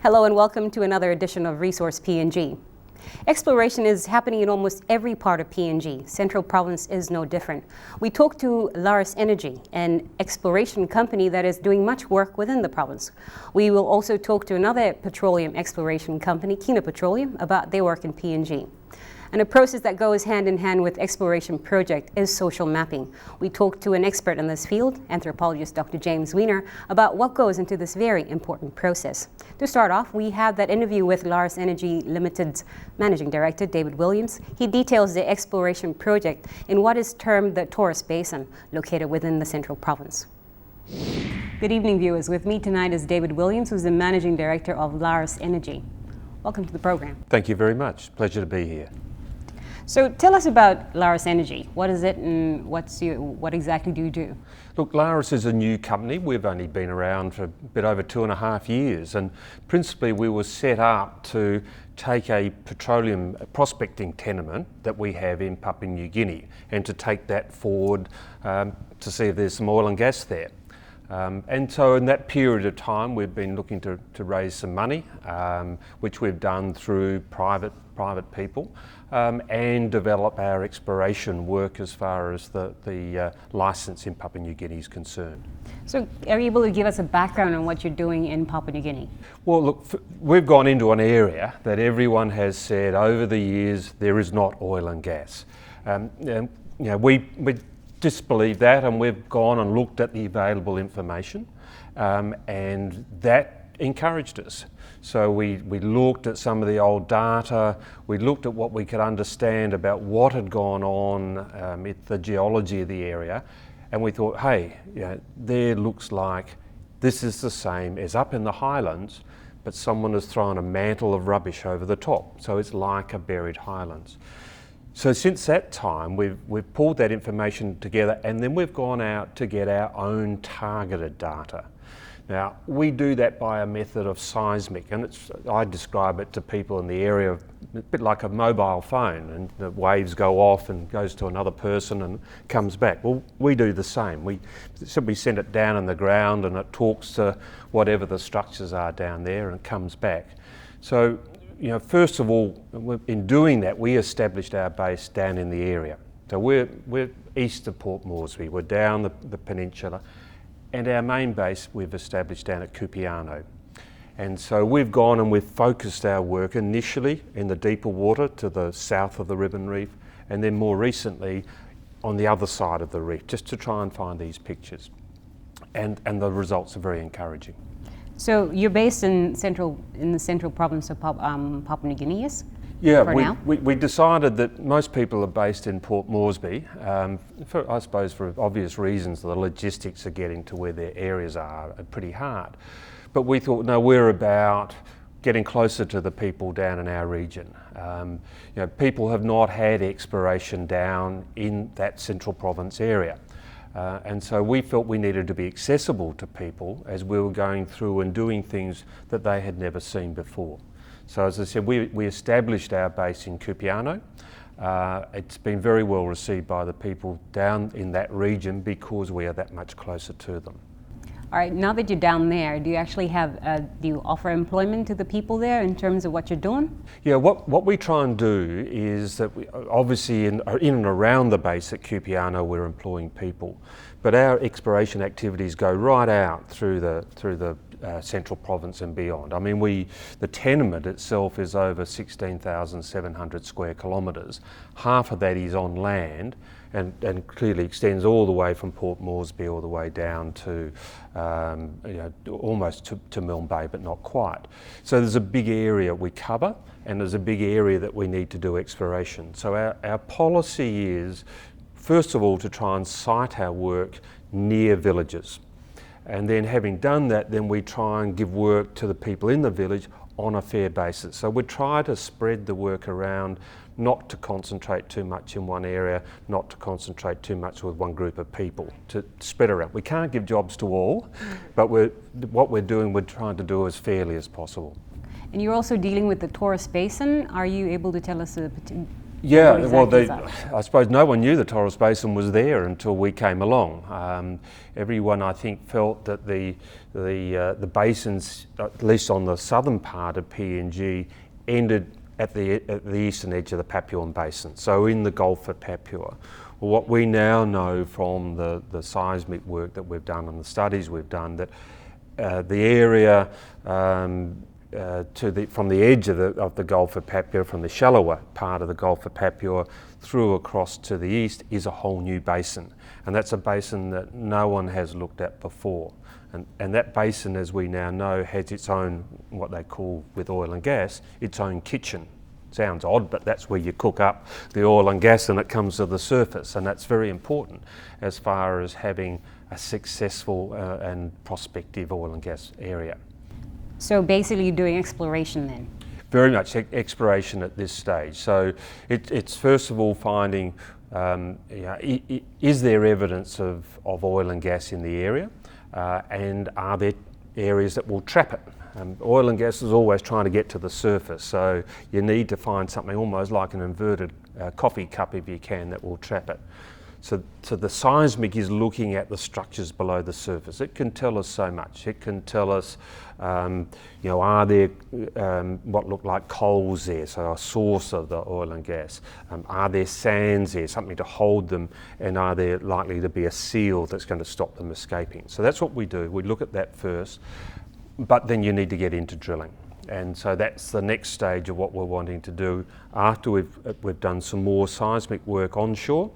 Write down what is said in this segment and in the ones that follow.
Hello and welcome to another edition of Resource PNG. Exploration is happening in almost every part of PNG. Central Province is no different. We talked to Laris Energy, an exploration company that is doing much work within the province. We will also talk to another petroleum exploration company, Kina Petroleum, about their work in PNG. And a process that goes hand in hand with exploration project is social mapping. We talked to an expert in this field, anthropologist Dr. James Weiner, about what goes into this very important process. To start off, we have that interview with Laris Energy Limited's Managing Director, David Williams. He details the exploration project in what is termed the Taurus Basin, located within the Central Province. Good evening, viewers. With me tonight is David Williams, who's the Managing Director of Laris Energy. Welcome to the program. Thank you very much. Pleasure to be here. So tell us about Laris Energy. What is it and what exactly do you do? Look, Laris is a new company. We've only been around for a bit over 2.5 years, and principally we were set up to take a petroleum prospecting tenement that we have in Papua New Guinea and to take that forward to see if there's some oil and gas there. And so in that period of time we've been looking to raise some money, which we've done through private people, and develop our exploration work as far as the licence in Papua New Guinea is concerned. So are you able to give us a background on what you're doing in Papua New Guinea? Well, look, we've gone into an area that everyone has said over the years there is not oil and gas. We disbelieve that, and we've gone and looked at the available information, and that encouraged us. So we looked at some of the old data, we looked at what we could understand about what had gone on with the geology of the area, and we thought, hey, there looks like this is the same as up in the highlands, but someone has thrown a mantle of rubbish over the top. So it's like a buried highlands. So since that time, we've pulled that information together, and then we've gone out to get our own targeted data. Now, we do that by a method of seismic, and I describe it to people in the area a bit like a mobile phone, and the waves go off and goes to another person and comes back. Well, we do the same. We send it down in the ground and it talks to whatever the structures are down there and comes back. So, first of all, in doing that, we established our base down in the area. So we're east of Port Moresby, we're down the peninsula, and our main base we've established down at Kupiano. And so we've gone and we've focused our work initially in the deeper water to the south of the Ribbon Reef, and then more recently on the other side of the reef, just to try and find these pictures. And the results are very encouraging. So you're based in the central province of Papua New Guinea, yes? Yeah, now? we decided that most people are based in Port Moresby, I suppose for obvious reasons. The logistics of getting to where their areas are pretty hard. But we thought, no, we're about getting closer to the people down in our region. People have not had exploration down in that central province area. And so we felt we needed to be accessible to people as we were going through and doing things that they had never seen before. So as I said, we established our base in Kupiano. It's been very well received by the people down in that region because we are that much closer to them. All right, now that you're down there, do you actually do you offer employment to the people there in terms of what you're doing? Yeah, what we try and do is that we, obviously in and around the base at Kupiano we're employing people, but our exploration activities go right out through the Central Province and beyond. I mean, the tenement itself is over 16,700 square kilometres. Half of that is on land, and clearly extends all the way from Port Moresby all the way down to almost to Milne Bay, but not quite. So there's a big area we cover, and there's a big area that we need to do exploration. So our policy is, first of all, to try and site our work near villages. And then having done that, then we try and give work to the people in the village on a fair basis. So we try to spread the work around, not to concentrate too much in one area, not to concentrate too much with one group of people, to spread around. We can't give jobs to all, but we're trying to do as fairly as possible. And you're also dealing with the Taurus Basin. Are you able to tell us Yeah, What well, exactly is that? I suppose no one knew the Torres Basin was there until we came along. Everyone, I think, felt that the basins, at least on the southern part of PNG, ended at the eastern edge of the Papuan Basin, so in the Gulf of Papua. Well, what we now know from the seismic work that we've done and the studies we've done, that the area from the edge of the Gulf of Papua, from the shallower part of the Gulf of Papua through across to the east, is a whole new basin. And that's a basin that no one has looked at before. And that basin, as we now know, has its own, what they call with oil and gas, its own kitchen. Sounds odd, but that's where you cook up the oil and gas and it comes to the surface. And that's very important as far as having a successful and prospective oil and gas area. So basically doing exploration then? Very much exploration at this stage. So it's first of all finding, is there evidence of oil and gas in the area, and are there areas that will trap it? Oil and gas is always trying to get to the surface, so you need to find something almost like an inverted coffee cup, if you can, that will trap it. So the seismic is looking at the structures below the surface. It can tell us so much. It can tell us, are there what look like coals there, so a source of the oil and gas? Are there sands there, something to hold them, and are there likely to be a seal that's going to stop them escaping? So that's what we do. We look at that first, but then you need to get into drilling. And so that's the next stage of what we're wanting to do after we've done some more seismic work onshore,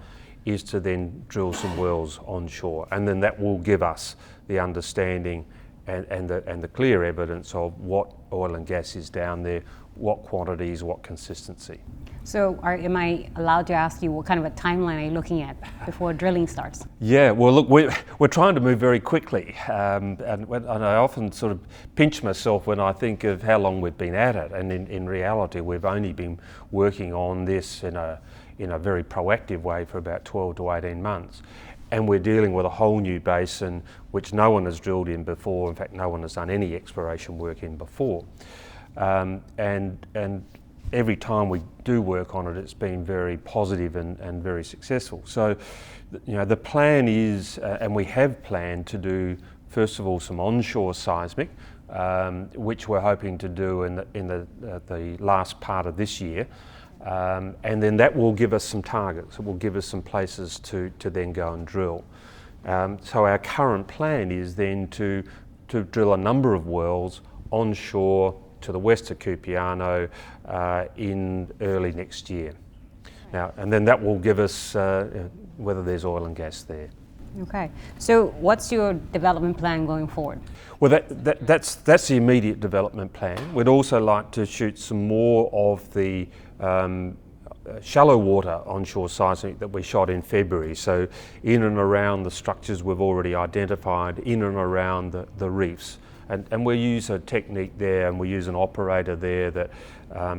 is to then drill some wells onshore, and then that will give us the understanding and the clear evidence of what oil and gas is down there, what quantities, what consistency. So am I allowed to ask you what kind of a timeline are you looking at before drilling starts? Yeah, well look, we're trying to move very quickly, and I often sort of pinch myself when I think of how long we've been at it, and in reality we've only been working on this in a very proactive way for about 12 to 18 months. And we're dealing with a whole new basin which no one has drilled in before. In fact, no one has done any exploration work in before. And every time we do work on it, it's been very positive and very successful. So, the plan is, and we have planned to do, first of all, some onshore seismic, which we're hoping to do in the last part of this year. And then that will give us some targets. It will give us some places to then go and drill. So our current plan is then to drill a number of wells onshore to the west of Cupiano in early next year. Now, and then that will give us whether there's oil and gas there. Okay. So what's your development plan going forward? Well, that's the immediate development plan. We'd also like to shoot some more of the shallow water onshore seismic that we shot in February. So in and around the structures we've already identified, in and around the reefs. And we use a technique there, and we use an operator there that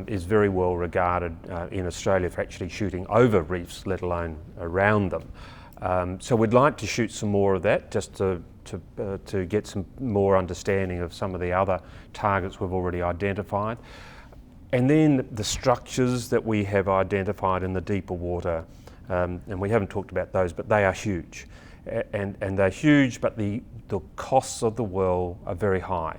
is very well regarded in Australia for actually shooting over reefs, let alone around them. So we'd like to shoot some more of that, just to get some more understanding of some of the other targets we've already identified. And then the structures that we have identified in the deeper water, and we haven't talked about those, but they are huge. And they're huge, but the costs of the well are very high.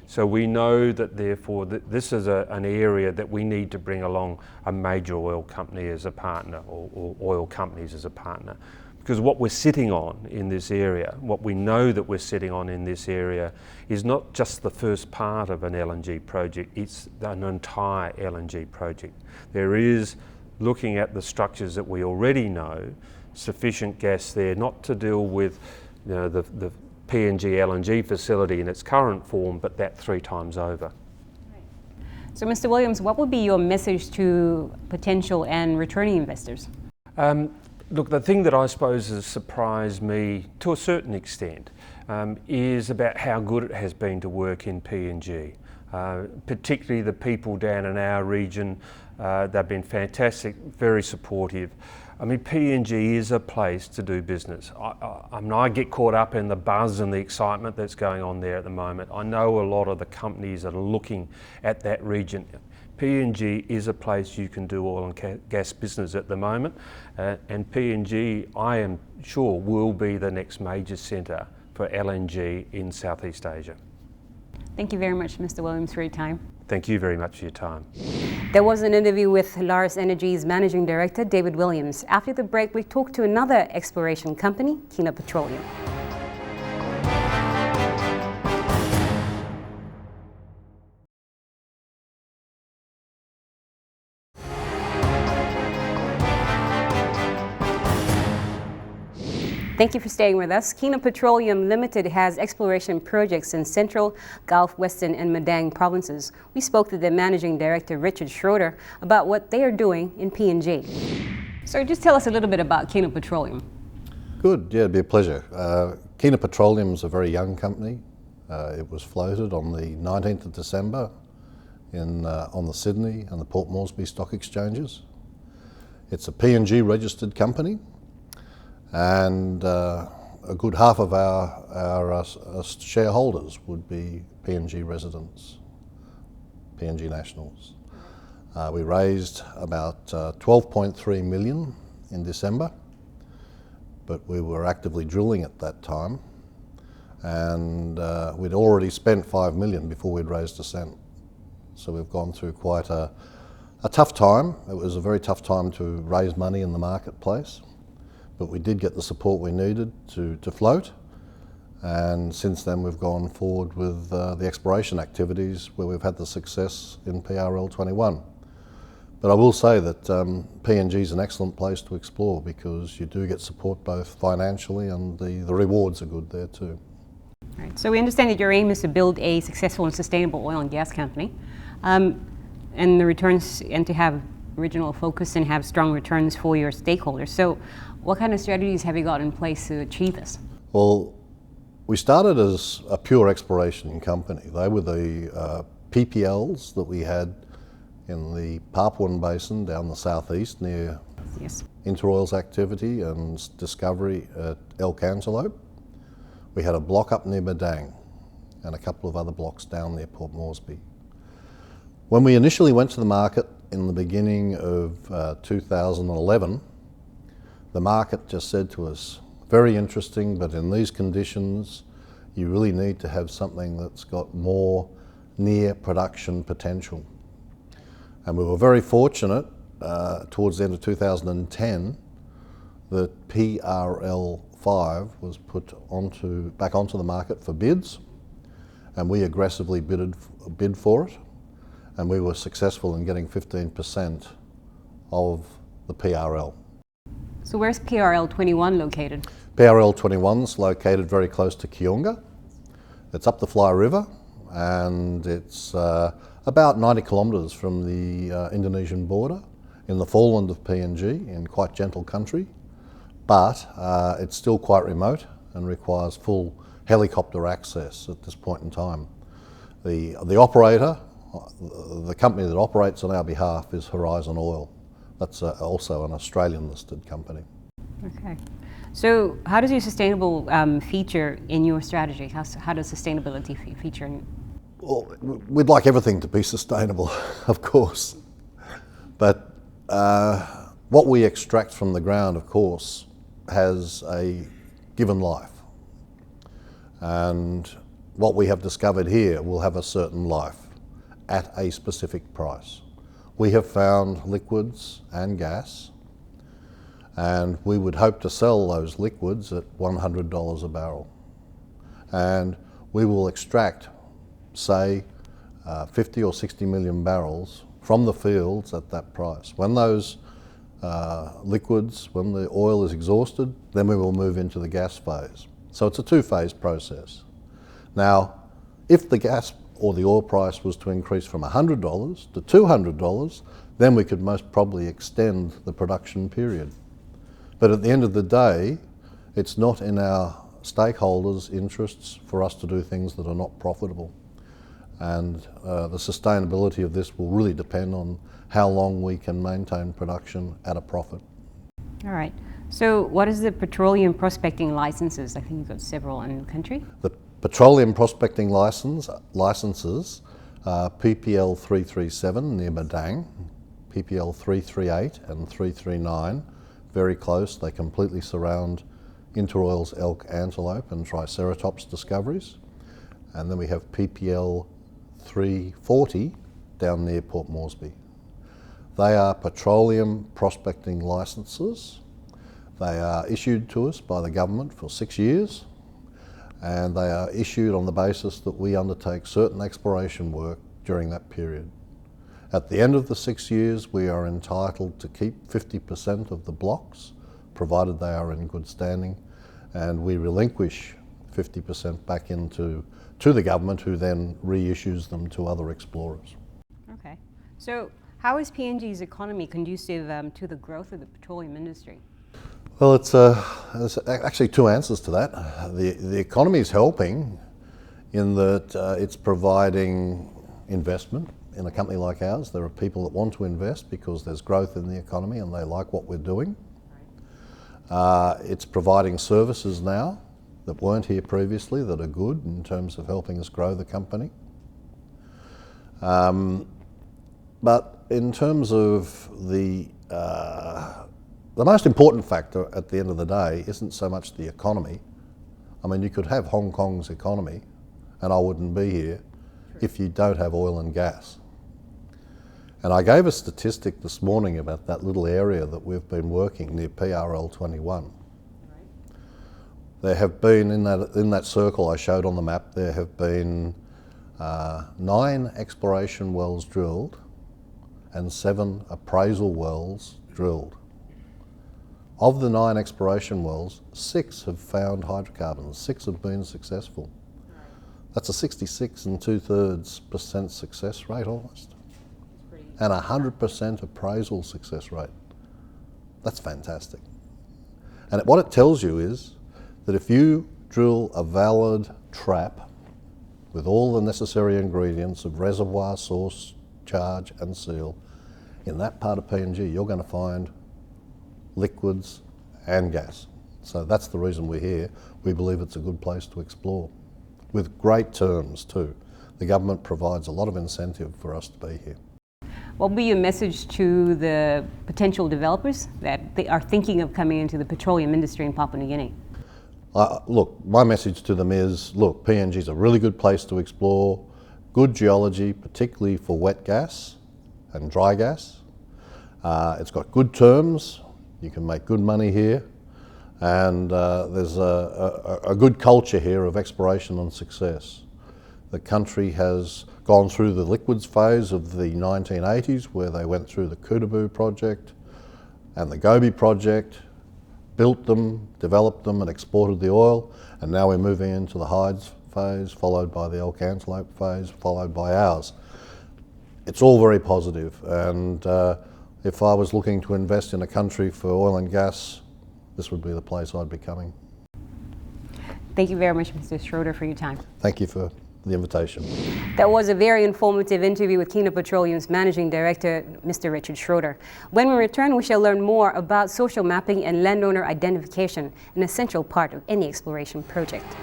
So we know that therefore this is an area that we need to bring along a major oil company as a partner, or oil companies as a partner. Because what we're sitting on in this area, what we know that we're sitting on in this area, is not just the first part of an LNG project, it's an entire LNG project. There is, looking at the structures that we already know, sufficient gas there not to deal with the PNG LNG facility in its current form, but that 3 times over. So Mr. Williams, what would be your message to potential and returning investors? Look, the thing that I suppose has surprised me to a certain extent is about how good it has been to work in PNG. Particularly the people down in our region, they've been fantastic, very supportive. I mean, PNG is a place to do business. I get caught up in the buzz and the excitement that's going on there at the moment. I know a lot of the companies that are looking at that region. PNG is a place you can do oil and gas business at the moment, and PNG, I am sure, will be the next major centre for LNG in Southeast Asia. Thank you very much, Mr. Williams, for your time. Thank you very much for your time. There was an interview with Laris Energy's Managing Director, David Williams. After the break, we talked to another exploration company, Kina Petroleum. Thank you for staying with us. Kina Petroleum Limited has exploration projects in Central, Gulf, Western and Madang provinces. We spoke to their Managing Director, Richard Schroeder, about what they are doing in PNG. So just tell us a little bit about Kina Petroleum. Good, yeah, it'd be a pleasure. Kina Petroleum is a very young company. It was floated on the 19th of December on the Sydney and the Port Moresby stock exchanges. It's a PNG registered company, and a good half of our shareholders would be PNG residents, PNG nationals. We raised about 12.3 million in December, but we were actively drilling at that time, and we'd already spent 5 million before we'd raised a cent. So we've gone through quite a tough time. It was a very tough time to raise money in the marketplace, but we did get the support we needed to float, and since then we've gone forward with the exploration activities where we've had the success in PRL21. But I will say that PNG is an excellent place to explore because you do get support both financially, and the rewards are good there too. Right. So we understand that your aim is to build a successful and sustainable oil and gas company, and the returns, and to have original focus and have strong returns for your stakeholders. So what kind of strategies have you got in place to achieve this? Well, we started as a pure exploration company. They were the PPLs that we had in the Papuan Basin down the southeast near Interoil's activity and discovery at El Cantaloupe. We had a block up near Madang and a couple of other blocks down near Port Moresby. When we initially went to the market in the beginning of 2011, the market just said to us, very interesting, but in these conditions, you really need to have something that's got more near production potential. And we were very fortunate towards the end of 2010 that PRL5 was put back onto the market for bids, and we aggressively bid for it, and we were successful in getting 15% of the PRL. So where's PRL21 located? PRL21's located very close to Kiunga. It's up the Fly River, and it's about 90 kilometres from the Indonesian border in the foreland of PNG, in quite gentle country, but it's still quite remote and requires full helicopter access at this point in time. The operator, the company that operates on our behalf, is Horizon Oil. That's also an Australian listed company. Okay. So how does your sustainable feature in your strategy? How does sustainability feature in? Well, we'd like everything to be sustainable, of course, but what we extract from the ground, of course, has a given life, and what we have discovered here will have a certain life at a specific price. We have found liquids and gas, and we would hope to sell those liquids at $100 a barrel, and we will extract, say, 50 or 60 million barrels from the fields at that price. When those liquids, when the oil is exhausted, then we will move into the gas phase. So it's a two-phase process. Now, if the gas or the oil price was to increase from $100 to $200, then we could most probably extend the production period. But at the end of the day, it's not in our stakeholders' interests for us to do things that are not profitable. And the sustainability of this will really depend on how long we can maintain production at a profit. All right. So what is the petroleum prospecting licenses? I think you've got several in the country. The petroleum prospecting licenses PPL337 near Madang, PPL338 and 339, very close. They completely surround Interoyal's elk, antelope and triceratops discoveries. And then we have PPL340 down near Port Moresby. They are petroleum prospecting licences. They are issued to us by the government for 6 years, and they are issued on the basis that we undertake certain exploration work during that period. At the end of the 6 years, we are entitled to keep 50% of the blocks, provided they are in good standing, and we relinquish 50% back to the government, who then reissues them to other explorers. Okay. So how is PNG's economy conducive to the growth of the petroleum industry? Well, there's actually two answers to that. The economy is helping in that it's providing investment in a company like ours. There are people that want to invest because there's growth in the economy and they like what we're doing. It's providing services now that weren't here previously that are good in terms of helping us grow the company. But in terms of the most important factor at the end of the day isn't so much the economy. I mean, you could have Hong Kong's economy and I wouldn't be here if you don't have oil and gas. And I gave a statistic this morning about that little area that we've been working near PRL21. There have been, in that circle I showed on the map, there have been 9 exploration wells drilled and 7 appraisal wells drilled. Of the 9 exploration wells, 6 have found hydrocarbons, 6 have been successful. That's a 66 2/3% success rate almost. And 100% appraisal success rate. That's fantastic. And what it tells you is that if you drill a valid trap with all the necessary ingredients of reservoir, source, charge and seal, in that part of PNG you're going to find liquids and gas. So that's the reason we're here. We believe it's a good place to explore, with great terms too. The government provides a lot of incentive for us to be here. What will be your message to the potential developers that they are thinking of coming into the petroleum industry in Papua New Guinea? Look, my message to them is, look, PNG is a really good place to explore, good geology, particularly for wet gas and dry gas. It's got good terms, you can make good money here, and there's a good culture here of exploration and success. The country has gone through the liquids phase of the 1980s, where they went through the Kutubu project and the Gobi project, built them, developed them and exported the oil, and now we're moving into the hides phase, followed by the elk antelope phase, followed by ours. It's all very positive, and if I was looking to invest in a country for oil and gas, this would be the place I'd be coming. Thank you very much, Mr. Schroeder, for your time. Thank you for the invitation. That was a very informative interview with Kina Petroleum's Managing Director, Mr. Richard Schroeder. When we return, we shall learn more about social mapping and landowner identification, an essential part of any exploration project.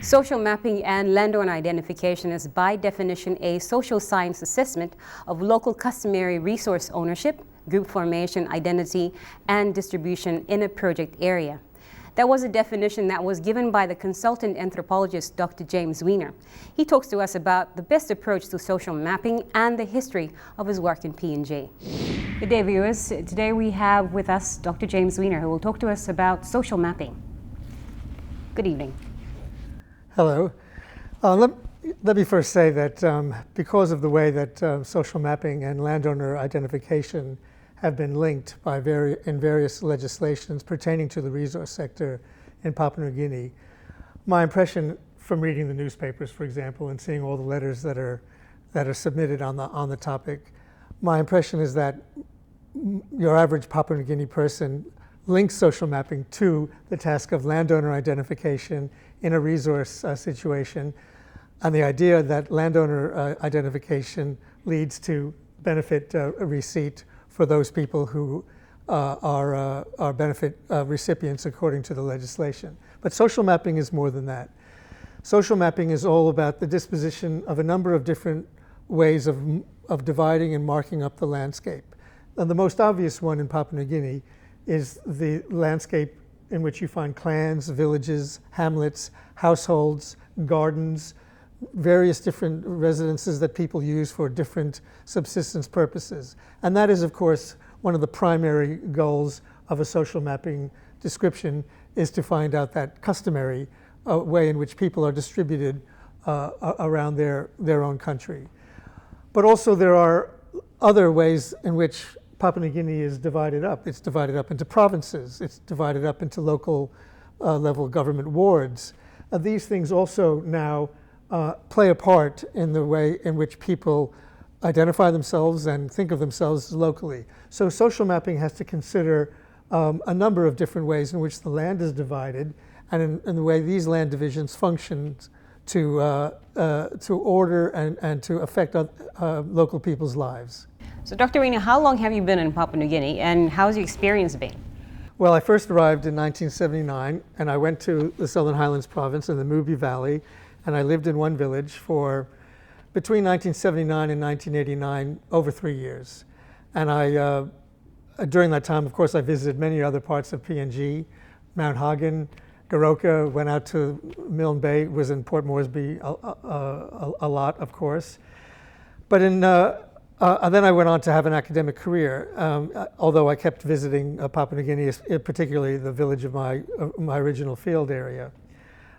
Social mapping and landowner identification is by definition a social science assessment of local customary resource ownership, group formation, identity, and distribution in a project area. That was a definition that was given by the consultant anthropologist Dr. James Weiner. He talks to us about the best approach to social mapping and the history of his work in PNG. Good day, viewers. Today we have with us Dr. James Weiner, who will talk to us about social mapping. Good evening. Hello. Let me first say that because of the way that social mapping and landowner identification have been linked in various legislations pertaining to the resource sector in Papua New Guinea, my impression from reading the newspapers, for example, and seeing all the letters that are submitted on the topic, my impression is that your average Papua New Guinea person links social mapping to the task of landowner identification in a resource situation, and the idea that landowner identification leads to benefit receipt for those people who are benefit recipients according to the legislation. But social mapping is more than that. Social mapping is all about the disposition of a number of different ways of dividing and marking up the landscape. And the most obvious one in Papua New Guinea is the landscape in which you find clans, villages, hamlets, households, gardens, various different residences that people use for different subsistence purposes. And that is, of course, one of the primary goals of a social mapping description, is to find out that customary way in which people are distributed around their own country. But also there are other ways in which Papua New Guinea is divided up. It's divided up into provinces. It's divided up into local level government wards. These things also now play a part in the way in which people identify themselves and think of themselves locally. So social mapping has to consider a number of different ways in which the land is divided, and in the way these land divisions function to order and to affect local people's lives. So Dr. Rena, how long have you been in Papua New Guinea, and how's your experience been? Well, I first arrived in 1979, and I went to the Southern Highlands province in the Mubi Valley, and I lived in one village for between 1979 and 1989, over 3 years. And during that time, of course, I visited many other parts of PNG, Mount Hagen, Goroka, went out to Milne Bay, was in Port Moresby a lot, of course. But then I went on to have an academic career, although I kept visiting Papua New Guinea, particularly the village of my original field area.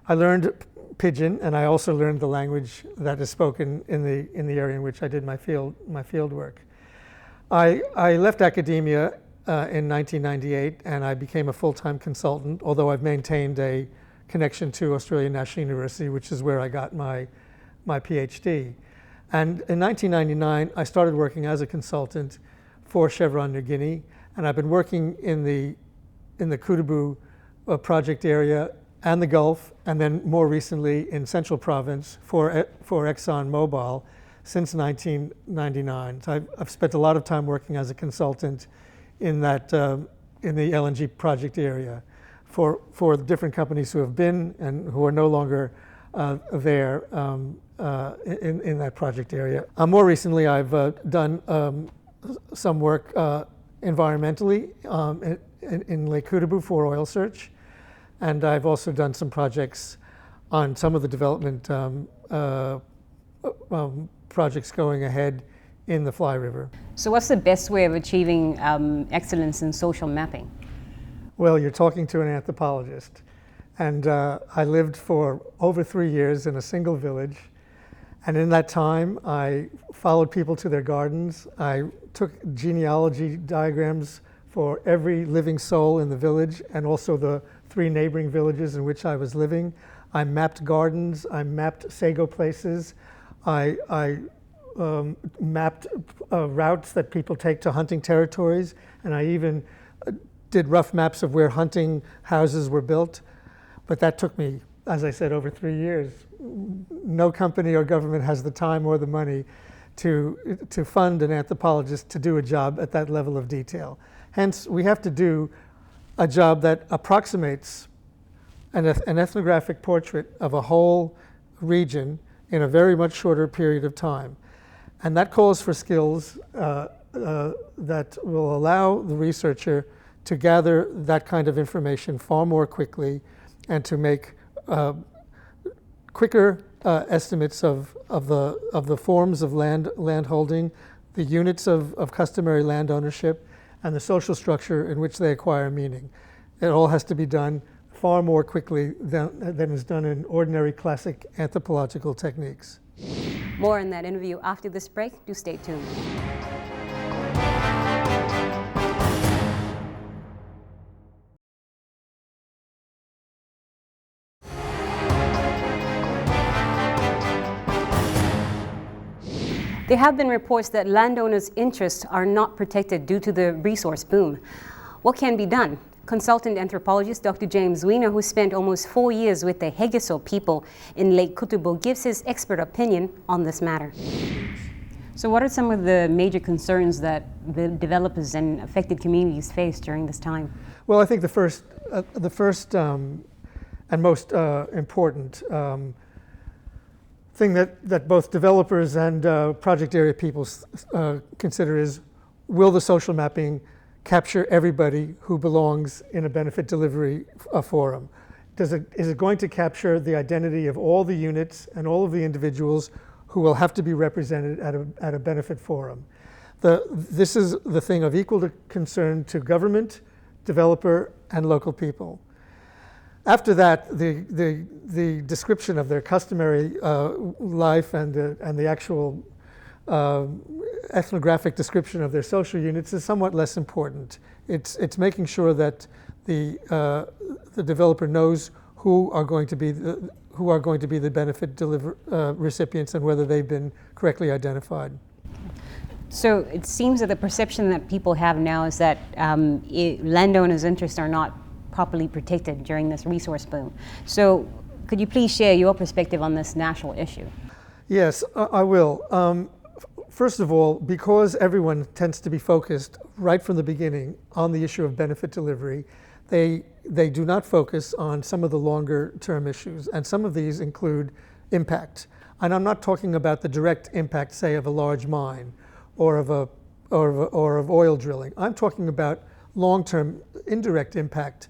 I learned Pidgin, and I also learned the language that is spoken in the area in which I did my field work. I left academia in 1998, and I became a full-time consultant, although I've maintained a connection to Australian National University, which is where I got my PhD. And in 1999, I started working as a consultant for Chevron New Guinea, and I've been working in the Kutubu project area and the Gulf, and then more recently in Central Province for ExxonMobil since 1999. So I've spent a lot of time working as a consultant in the LNG project area for different companies who have been and who are no longer there in that project area. More recently, I've done some work environmentally in Lake Kutubu for oil search, and I've also done some projects on some of the development projects going ahead in the Fly River. So what's the best way of achieving excellence in social mapping? Well, you're talking to an anthropologist. And I lived for over 3 years in a single village. And in that time, I followed people to their gardens. I took genealogy diagrams for every living soul in the village and also the 3 neighboring villages in which I was living. I mapped gardens. I mapped sago places. I mapped routes that people take to hunting territories. And I even did rough maps of where hunting houses were built. But that took me, as I said, over 3 years. No company or government has the time or the money to fund an anthropologist to do a job at that level of detail. Hence, we have to do a job that approximates an ethnographic portrait of a whole region in a very much shorter period of time. And that calls for skills that will allow the researcher to gather that kind of information far more quickly and to make quicker estimates of the forms of land holding, the units of customary land ownership, and the social structure in which they acquire meaning. It all has to be done far more quickly than is done in ordinary classic anthropological techniques. More in that interview after this break. Do stay tuned. There have been reports that landowners' interests are not protected due to the resource boom. What can be done? Consultant anthropologist Dr. James Weiner, who spent almost 4 years with the Hegeso people in Lake Kutubu, gives his expert opinion on this matter. So what are some of the major concerns that the developers and affected communities face during this time? Well, I think the first and most important thing that both developers and project area people consider is, will the social mapping capture everybody who belongs in a benefit delivery forum? Is it going to capture the identity of all the units and all of the individuals who will have to be represented at a benefit forum? This is the thing of equal concern to government, developer, and local people. After that, the description of their customary life and the actual ethnographic description of their social units is somewhat less important. It's making sure that the developer knows who are going to be the benefit recipients and whether they've been correctly identified. So it seems that the perception that people have now is that landowners' interests are not properly protected during this resource boom. So could you please share your perspective on this national issue? Yes, I will. First of all, because everyone tends to be focused right from the beginning on the issue of benefit delivery, they do not focus on some of the longer term issues, and some of these include impact. And I'm not talking about the direct impact, say, of a large mine or of oil drilling. I'm talking about long-term indirect impact,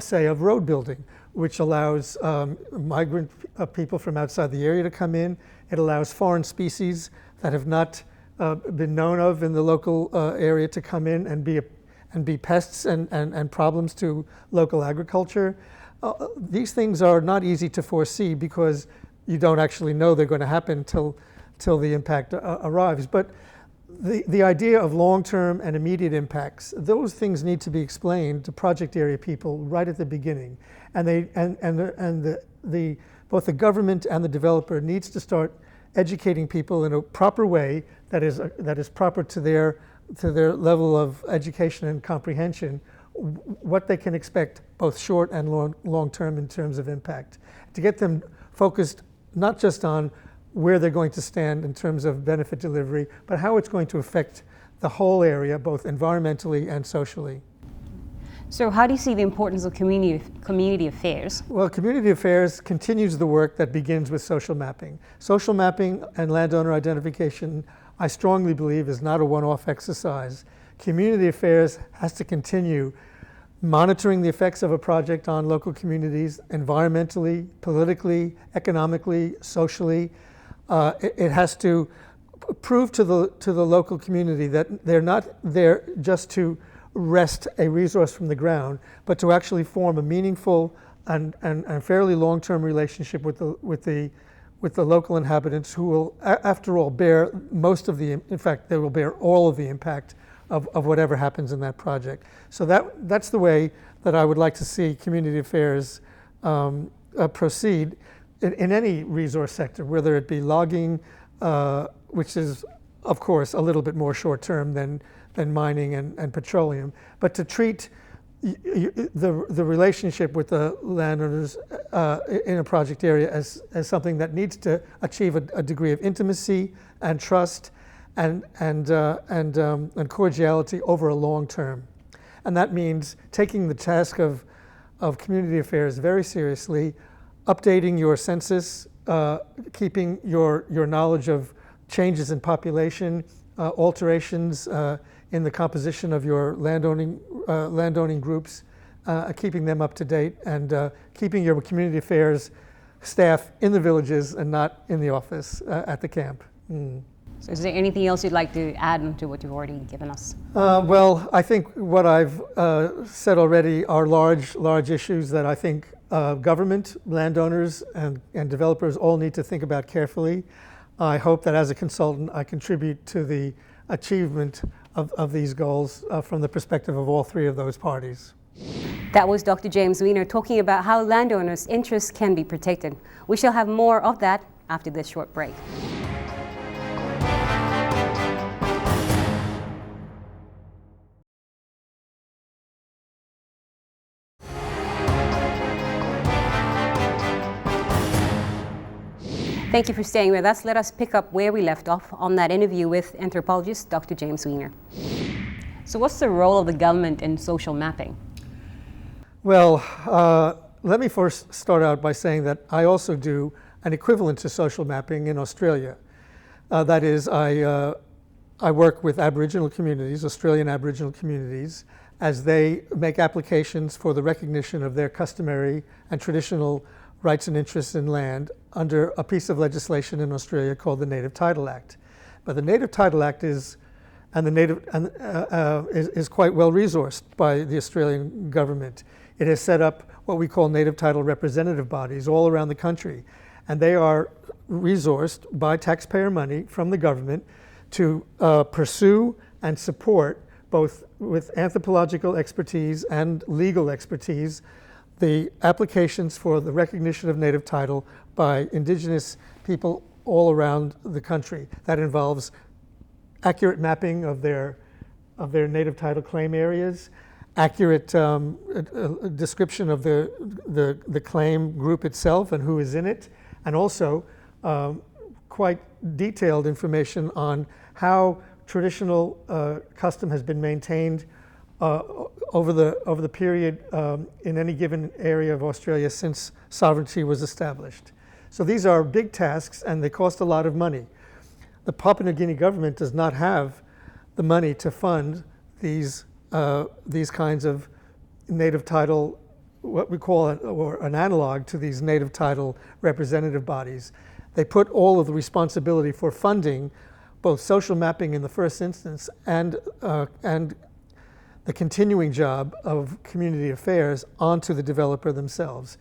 say, of road building, which allows migrant people from outside the area to come in. It allows foreign species that have not been known of in the local area to come in and be pests and problems to local agriculture. These things are not easy to foresee because you don't actually know they're going to happen till the impact arrives. But the idea of long-term and immediate impacts, those things need to be explained to project area people right at the beginning, and both the government and the developer needs to start educating people in a proper way that is proper to their level of education and comprehension, what they can expect both short and long term in terms of impact, to get them focused not just on where they're going to stand in terms of benefit delivery, but how it's going to affect the whole area, both environmentally and socially. So how do you see the importance of community affairs? Well, community affairs continues the work that begins with social mapping. Social mapping and landowner identification, I strongly believe, is not a one-off exercise. Community affairs has to continue monitoring the effects of a project on local communities, environmentally, politically, economically, socially. It has to prove to the local community that they're not there just to wrest a resource from the ground, but to actually form a meaningful and fairly long-term relationship with the local inhabitants, who will, after all, bear most of the, in fact, they will bear all of the impact of whatever happens in that project. So that's the way that I would like to see community affairs proceed in any resource sector, whether it be logging, which is, of course, a little bit more short-term than mining and petroleum, but to treat the relationship with the landowners in a project area as something that needs to achieve a degree of intimacy and trust and cordiality over a long term. And that means taking the task of community affairs very seriously, updating your census, keeping your knowledge of changes in population, alterations in the composition of your landowning groups, keeping them up to date, and keeping your community affairs staff in the villages and not in the office at the camp. So is there anything else you'd like to add to what you've already given us? Well, I think what I've said already are large issues that I think government, landowners, and developers all need to think about carefully. I hope that as a consultant I contribute to the achievement of these goals from the perspective of all three of those parties. That was Dr. James Weiner talking about how landowners' interests can be protected. We shall have more of that after this short break. Thank you for staying with us. Let us pick up where we left off on that interview with anthropologist Dr. James Weiner. So what's the role of the government in social mapping? Well, let me first start out by saying that I also do an equivalent to social mapping in Australia. That is, I work with Aboriginal communities, Australian Aboriginal communities, as they make applications for the recognition of their customary and traditional rights and interests in land under a piece of legislation in Australia called the Native Title Act. But the Native Title Act is quite well resourced by the Australian government. It has set up what we call native title representative bodies all around the country, and they are resourced by taxpayer money from the government to pursue and support, both with anthropological expertise and legal expertise, the applications for the recognition of native title by Indigenous people all around the country. That involves accurate mapping of their native title claim areas, accurate description of the claim group itself and who is in it, and also quite detailed information on how traditional custom has been maintained over the period in any given area of Australia since sovereignty was established. So these are big tasks and they cost a lot of money. The Papua New Guinea government does not have the money to fund these kinds of native title, what we call an analog to these native title representative bodies. They put all of the responsibility for funding both social mapping in the first instance and the continuing job of community affairs onto the developer themselves.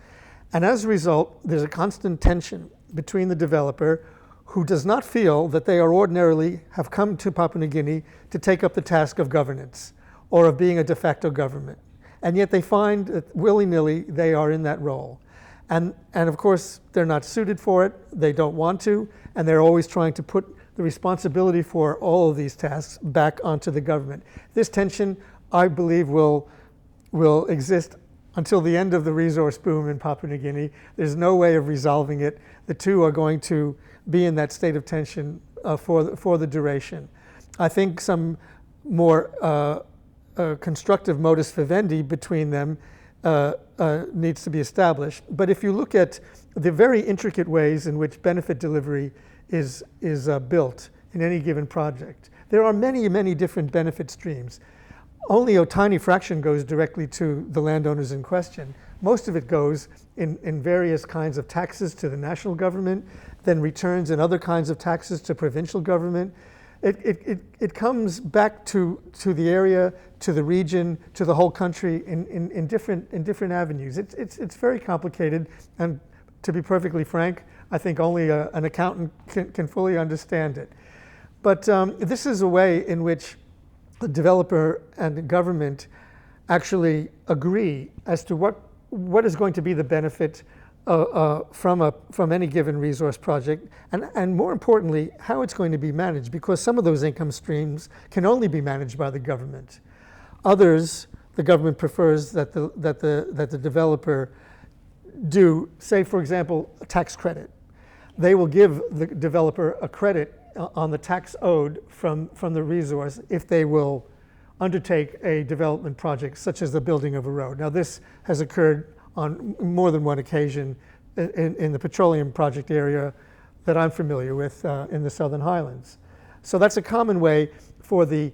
And as a result, there's a constant tension between the developer, who does not feel that they are ordinarily have come to Papua New Guinea to take up the task of governance or of being a de facto government. And yet they find that willy-nilly they are in that role. And of course, they're not suited for it, they don't want to, and they're always trying to put the responsibility for all of these tasks back onto the government. This tension, I believe, will exist until the end of the resource boom in Papua New Guinea. There's no way of resolving it. The two are going to be in that state of tension for the duration. I think some more constructive modus vivendi between them needs to be established. But if you look at the very intricate ways in which benefit delivery is built in any given project, there are many, many different benefit streams. Only a tiny fraction goes directly to the landowners in question. Most of it goes in various kinds of taxes to the national government, then returns and other kinds of taxes to provincial government. It comes back to the area, to the region, to the whole country in different avenues. It's very complicated, and to be perfectly frank, I think only an accountant can fully understand it. But this is a way in which the developer and the government actually agree as to what is going to be the benefit from any given resource project, and more importantly, how it's going to be managed, because some of those income streams can only be managed by the government. Others, the government prefers that the developer do, say for example, a tax credit. They will give the developer a credit on the tax owed from the resource if they will undertake a development project such as the building of a road. Now this has occurred on more than one occasion in the petroleum project area that I'm familiar with in the Southern Highlands. So that's a common way for the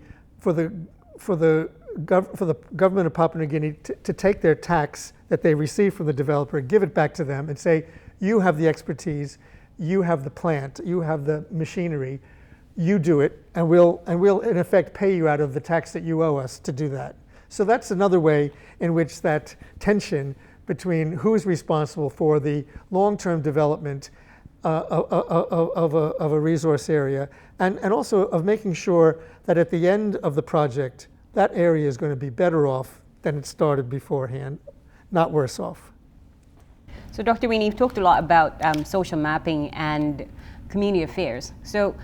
government of Papua New Guinea to take their tax that they receive from the developer, give it back to them and say, you have the expertise, you have the plant, you have the machinery, you do it, and we'll in effect pay you out of the tax that you owe us to do that. So that's another way in which that tension between who is responsible for the long-term development of a resource area, and also of making sure that at the end of the project, that area is going to be better off than it started beforehand, not worse off. So Dr. Weiner, you've talked a lot about social mapping and community affairs. So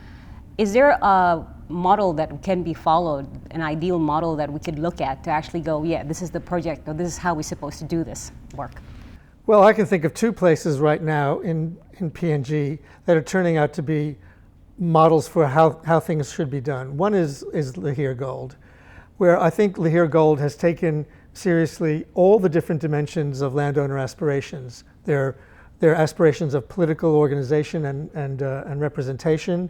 is there a model that can be followed, an ideal model that we could look at to actually go, yeah, this is the project, or this is how we're supposed to do this work? Well, I can think of two places right now in PNG that are turning out to be models for how things should be done. One is Lihir Gold, where I think Lihir Gold has taken seriously all the different dimensions of landowner aspirations. Their aspirations of political organization and representation,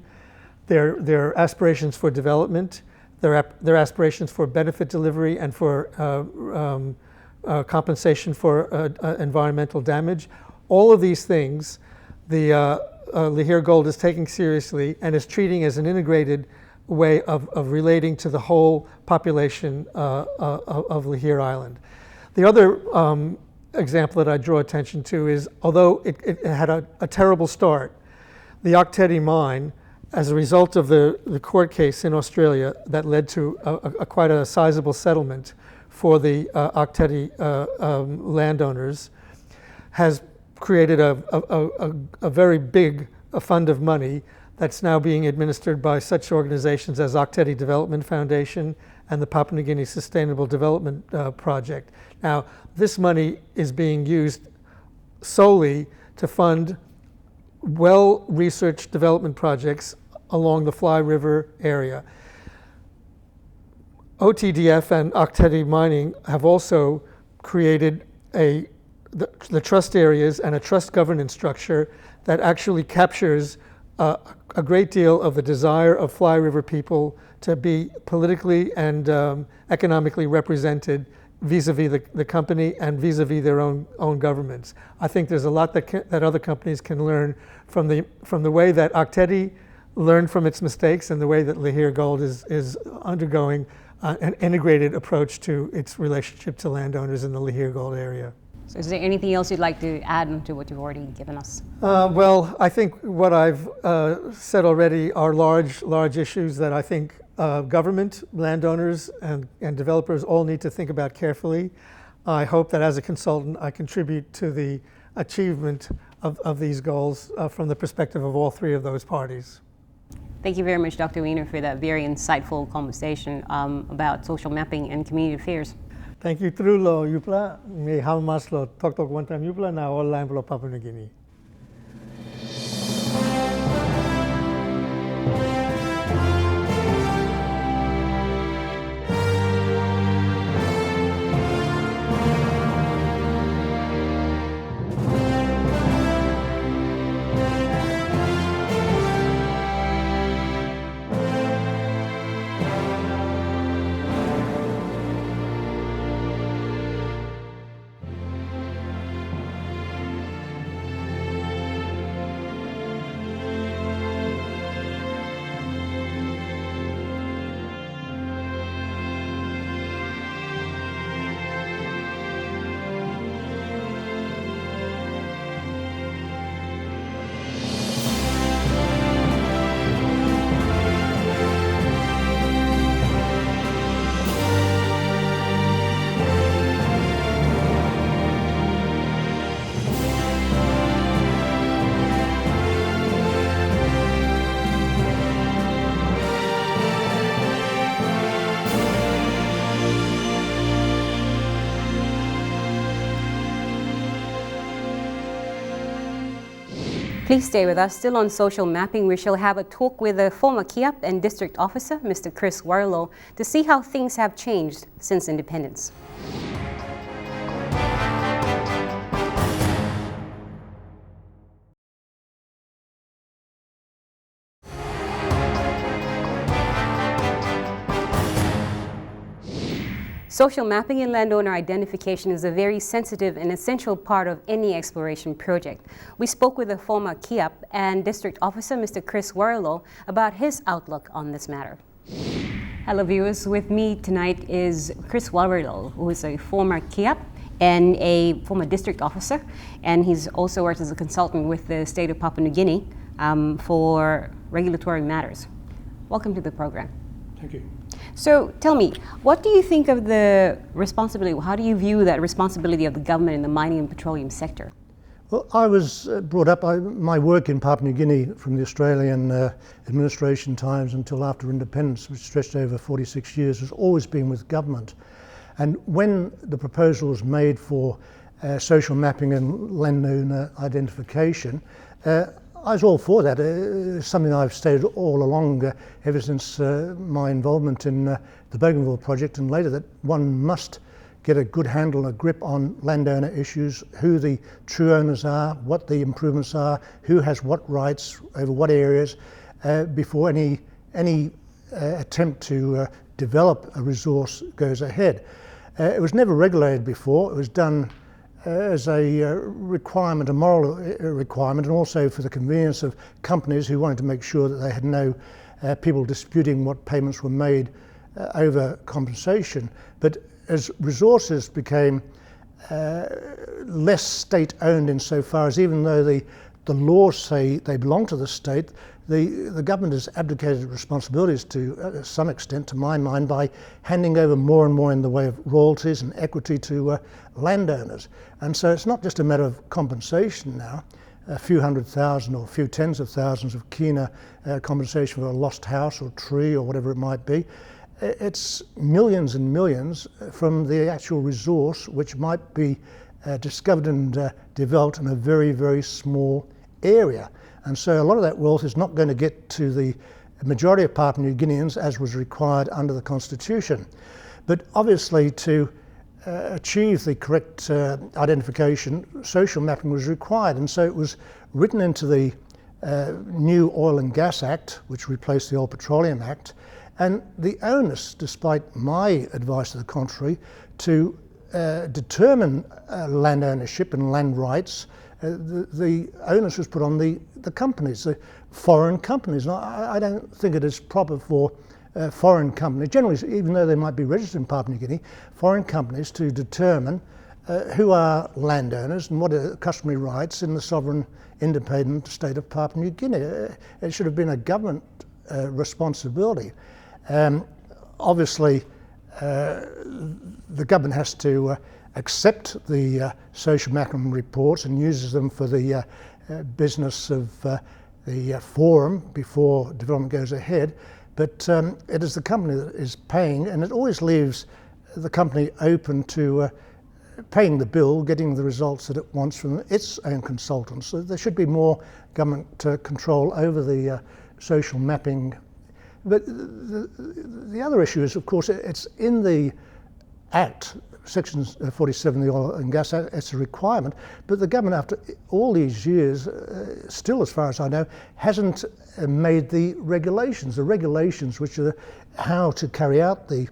their aspirations for development, their aspirations for benefit delivery and for compensation for environmental damage. All of these things, the Lihir Gold is taking seriously and is treating as an integrated way of relating to the whole population of Lihir Island. The other example that I draw attention to is, although it had a terrible start, the Oktedi mine, as a result of the court case in Australia that led to quite a sizable settlement for the Oktedi landowners, has created a very big fund of money that's now being administered by such organizations as Oktedi Development Foundation and the Papua New Guinea Sustainable Development Project. Now, this money is being used solely to fund well-researched development projects along the Fly River area. OTDF and Oktedi Mining have also created the trust areas and a trust governance structure that actually captures a great deal of the desire of Fly River people to be politically and economically represented vis-a-vis the company and vis-a-vis their own governments. I think there's a lot that other companies can learn from the way that Oktedi learned from its mistakes and the way that Lihir Gold is undergoing an integrated approach to its relationship to landowners in the Lihir Gold area. So is there anything else you'd like to add to what you've already given us? Well, I think what I've said already are large issues that I think government, landowners, and developers all need to think about carefully. I hope that as a consultant I contribute to the achievement of these goals from the perspective of all three of those parties. Thank you very much, Dr. Wiener, for that very insightful conversation about social mapping and community affairs. Thank you, Trulo Yupla. May how much lo talk one time Yupla now all line for Papua New Guinea. Please stay with us. Still on social mapping, we shall have a talk with the former KIAP and district officer, Mr. Chris Warlow, to see how things have changed since independence. Social mapping and landowner identification is a very sensitive and essential part of any exploration project. We spoke with the former KIAP and district officer, Mr. Chris Warlow, about his outlook on this matter. Hello viewers, with me tonight is Chris Warlow, who is a former KIAP and a former district officer, and he's also worked as a consultant with the state of Papua New Guinea for regulatory matters. Welcome to the program. Thank you. So tell me, what do you think of the responsibility, how do you view that responsibility of the government in the mining and petroleum sector? Well, I was brought up, my work in Papua New Guinea from the Australian administration times until after independence, which stretched over 46 years, has always been with government. And when the proposal was made for social mapping and landowner identification. I was all for that. Something I've stated all along ever since my involvement in the Bougainville project, and later, that one must get a good handle, a grip on landowner issues, who the true owners are, what the improvements are, who has what rights over what areas, before any attempt to develop a resource goes ahead. It was never regulated before. It was done as a requirement, a moral requirement, and also for the convenience of companies who wanted to make sure that they had no people disputing what payments were made over compensation. But as resources became less state-owned insofar as, even though the laws say they belong to the state, the government has abdicated responsibilities to some extent, to my mind, by handing over more and more in the way of royalties and equity to landowners. And so it's not just a matter of compensation now, a few $100,000 or a few tens of thousands of kina compensation for a lost house or tree or whatever it might be. It's millions and millions from the actual resource, which might be discovered and developed in a very, very small area. And so a lot of that wealth is not going to get to the majority of Papua New Guineans as was required under the Constitution. But obviously, to achieve the correct identification, social mapping was required. And so it was written into the new Oil and Gas Act, which replaced the Old Petroleum Act. And the onus, despite my advice to the contrary, to determine land ownership and land rights, the onus was put on the companies, the foreign companies. And I don't think it is proper for foreign companies, generally, even though they might be registered in Papua New Guinea, foreign companies to determine who are landowners and what are customary rights in the sovereign independent state of Papua New Guinea. It should have been a government responsibility. Obviously, the government has to accept the social mapping reports and uses them for the business of the forum before development goes ahead. But it is the company that is paying, and it always leaves the company open to paying the bill, getting the results that it wants from its own consultants. So there should be more government control over the social mapping. But the other issue is, of course, it's in the Act, Section 47 of the Oil and Gas Act, it's a requirement, but the government, after all these years, still, as far as I know, hasn't made the regulations which are how to carry out the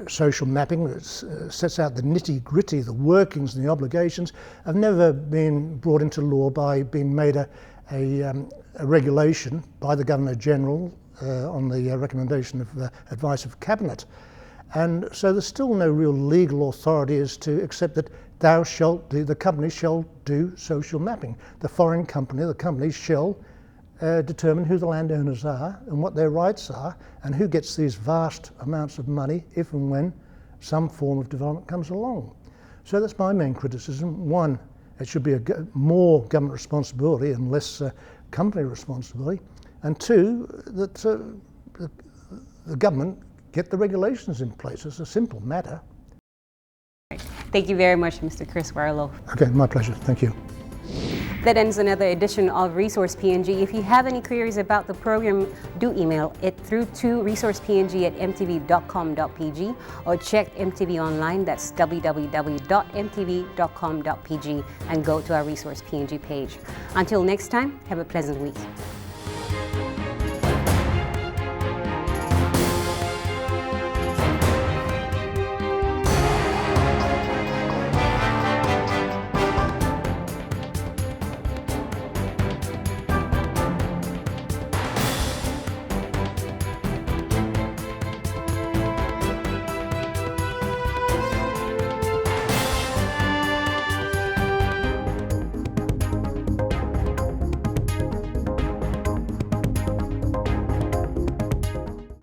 social mapping, that sets out the nitty-gritty, the workings and the obligations, have never been brought into law by being made a regulation by the Governor-General on the recommendation of advice of Cabinet. And so there's still no real legal authority as to accept that the company shall do social mapping. The foreign company, the company shall determine who the landowners are and what their rights are and who gets these vast amounts of money if and when some form of development comes along. So that's my main criticism. One, it should be more government responsibility and less company responsibility. And two, that the government get the regulations in place. It's a simple matter. Thank you very much, Mr. Chris Warlow. Okay, my pleasure. Thank you. That ends another edition of Resource PNG. If you have any queries about the program, do email it through to resourcepng@mtv.com.pg or check MTV online. That's www.mtv.com.pg and go to our Resource PNG page. Until next time, have a pleasant week.